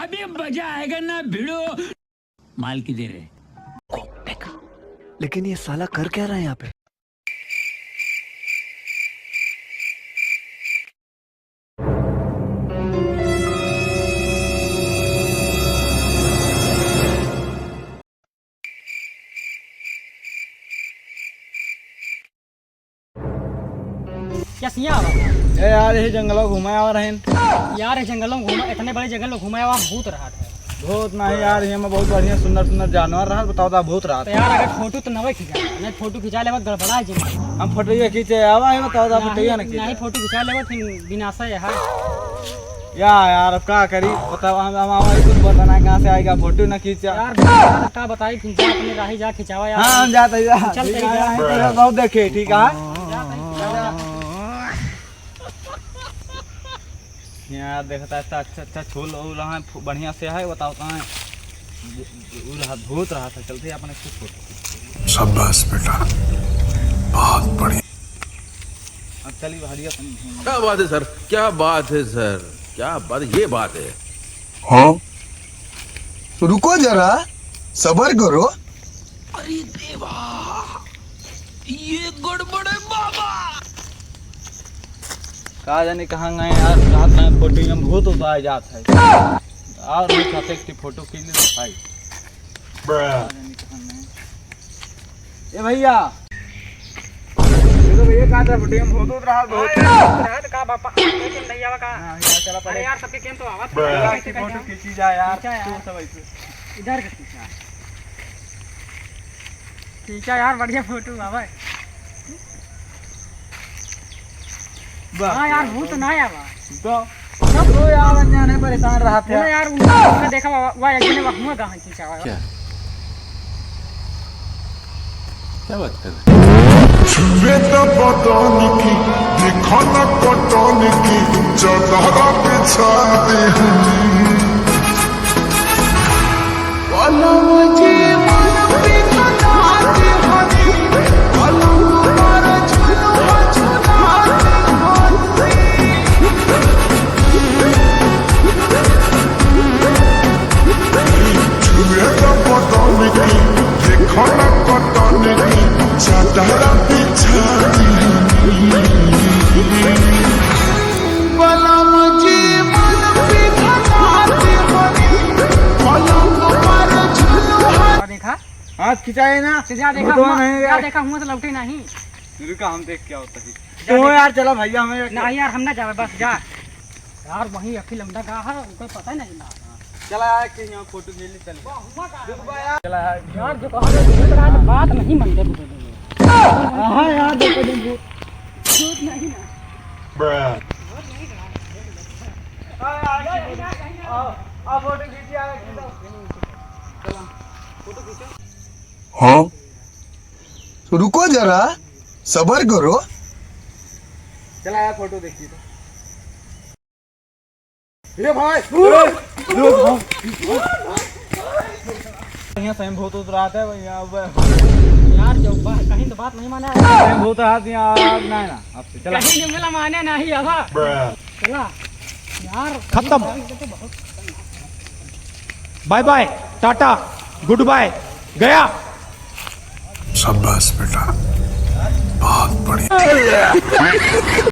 अभी मजा आएगा ना भिड़ो। माल की देर है। लेकिन ये साला कर क्या रहा है यहाँ पे? क्या सिया यार ये जंगलों घुमाया हुआ रहें यार ये जंगलों में घुमा, इतने बड़े जंगल में घुमाया हुआ भूत रहा है। भूत नहीं यार, ये में बहुत बढ़िया सुंदर सुंदर जानवर रहा। बताओ था भूत रहा तो यार अगर फोटो तो नवे खिंचा नहीं, फोटो खिंचा ले गड़बड़ा जी। हम फोटो खींचे आवा है। बताओ था फोटो ना नहीं फोटो खिंचा ले फिर विनाशा है यार अब क्या करी बताओ। हम कुछ बताना कहाँ से आएगा, फोटो ना खींचा यार क्या बताई खिंचा अपने राही जा खिंचावा यार। हाँ हम जाते बहुत देखे ठीक है यार। देखता है अच्छा अच्छा छूल रहा है बढ़िया से है। बताओ कहाँ भूत रहा था। चलते अपने खुद फोटो। शाबाश बेटा, बहुत बढ़िया। अब चलिए भारिया। क्या बात है सर, क्या बात है सर, क्या बात, ये बात है। हाँ रुको जरा, सबर करो। अरे देवा, ये गड़बड़ है बाबा। कहा जाने कहाँ गए यार। रात में फोटो में भूत उतार जाता है और मैं चाहते कि फोटो खींच ले भाई। ए भैया तो भैया कहाँ था फोटो में भूत उतर रहा। बहुत का बापा केम नहीं आवा का। हां यार चला पड़े। अरे यार सबके केम तो आवा फोटो खींची जा यार। तू सब ऐसे इधर के खींचा खींचा यार, बढ़िया फोटो आवा। हाँ यार भूत ना आवा तो यार अनजाने परेशान रहा था यार। उनका देखा हुआ एक ने हुआ कहां खींचा हुआ। क्या बात कर रहे छुए तो पटौनी की, देखो न पटौनी की, चदरा बिछा दे देखा हाथ खिंचाए ना। सीधा देखा तो हुआ नहीं क्या देखा हुआ तो लौटे नहीं। रुका हम देख क्या होता है। तो यार चला भैया हमें नहीं यार हम ना जावे बस जा यार। वही अखिल लमदा का है, उनको पता ही नहीं ना। चला यार कि यहाँ फोटो ले ले। चल चला यार जो कहा बात नहीं मानते भूत। हां यार देखो भूत नहीं ना। आ फोटो खींची आ चला फोटो खींचो। हाँ रुको जरा, सबर करो। चला यार फोटो देखिए तो। ये भाई यहाँ स्वयं भूत उतरा आता है भैया। यार जो कहीं तो बात नहीं माना है। स्वयं भूत हाथ यहाँ नहीं ना आपसे। चला कहीं नहीं मिला माने नहीं आवा। चला यार खत्म। Bye bye, tata, goodbye, गया। शाबाश बेटा, बहुत बढ़िया।